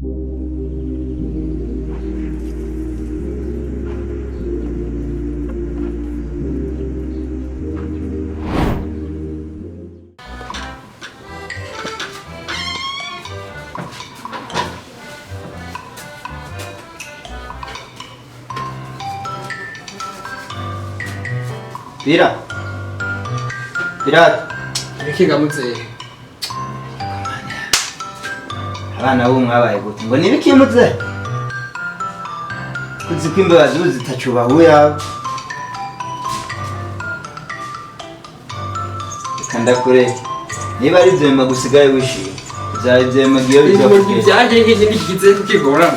Bira. Iki gamutse. Abana bo mwabaye gute? Ngo nibikimutse. Kuzi kwimbabazi uzitacubahuya. Kanda kure. Niba ari vyema gusigaye wishimye. Byari vyema giyo bizo. Ibintu byaje iki nigize kukigora.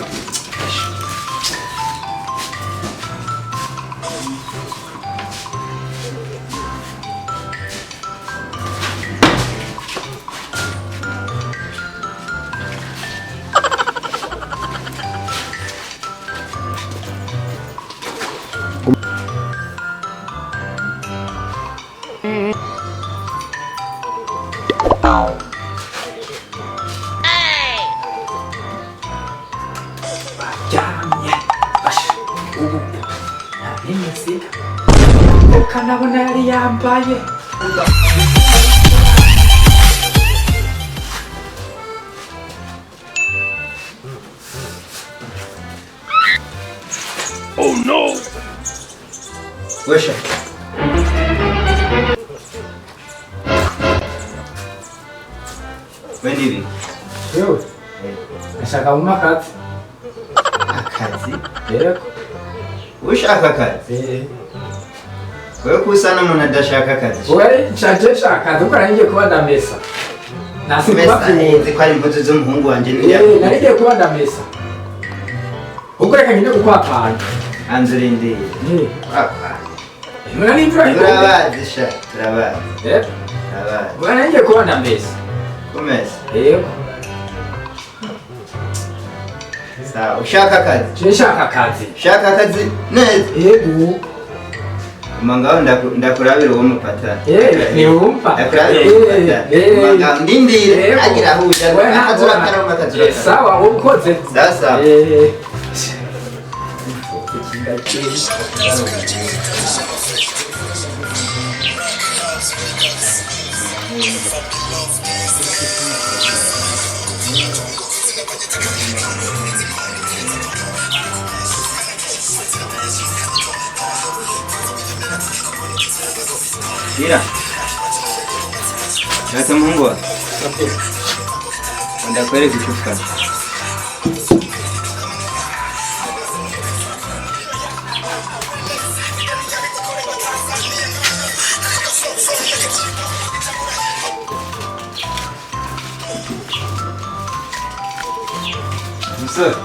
Kanabona yari yambaye. Oh no! Wesha. Wendivi. Yo. Ashaka umakazi. Akazi? Yego. Ushaka akazi? Wewe kusana umuntu adashaka akazi. Wewe nshaka dukora ngiye kuba ndamesa. Mesa nzi ko ari imbuto z'umuhungu wanje niya. Narigiye kuba ndamesa. Ubwo reka ngende gukwapana. Anzirindi. Apa? Mwana n'imvura iko. Turabazi sha, turabazi. Turabazi. Bwana ngiye kuba ndamesa. Komeza. Yego. Sawa, ushaka akazi? Nshaka akazi. Ushaka akazi? Neza. Yego. Mangao ndakurabira uwo mupata. Ni umpa. Ndakurabira uwo mupata. Mangao ndindire agira huja. Azura karoma kazura. Sawa, ukoze. Sasa. Bira. Nata mungu wa. Okay. Ndakwere kushuka. Musa.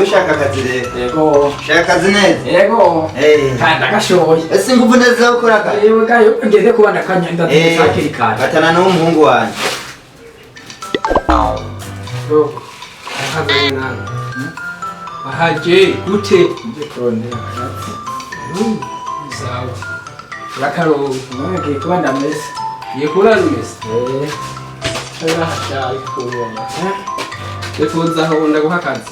Ushaka akazi rero. Yego. Ushaka akazi neza. Yego. Kanda gashoboye. Ese nguvu neza ukora akazi. Yewe gayo ngeze kubana kanyanda tumusakira ikanda. Batana n'umuhungu wanje. Yo. Akazi nani? Ahaje gute nje kurondera akazi. Sawa. Rakaro ngiye kuba ndamesa. Ngiye kuba ndamesa. Shara hashari kubona. Depoza aho ndaguha akazi.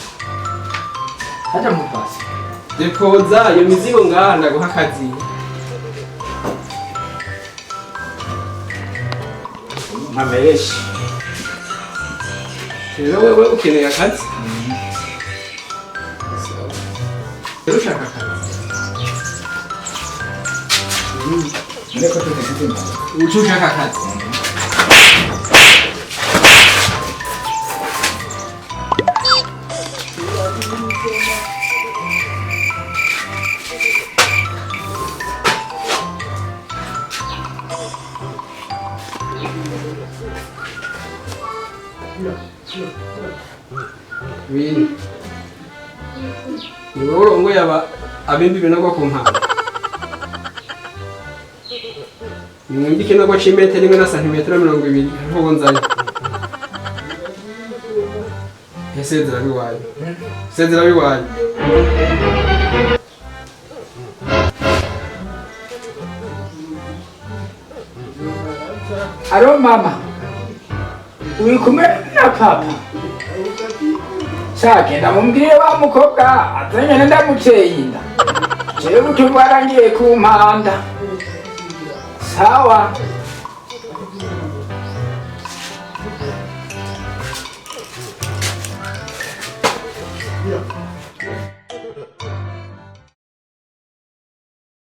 Haja mupasi. Depoza iyo mizigo ngaha ndaguha akazi. Mamereshi. Wewe ukeneye akazi? Sawa. Ushaka akazi? Ndeko tukifite. Ushaka akazi? Oui. Ni wowe ngo yaba abimbi binagwa ku mpanga. Ni mwindi kinagwa cimetero 1 na santimetero 20 nko nzanye. Yesezera biwaye. Sezera biwaye. Alo mama. Uri kumwe na papa sagenda mumbwire wa mukobwa azanye ndamuteye inda jewe utubara ngiye ku mpanda sawa Yeah.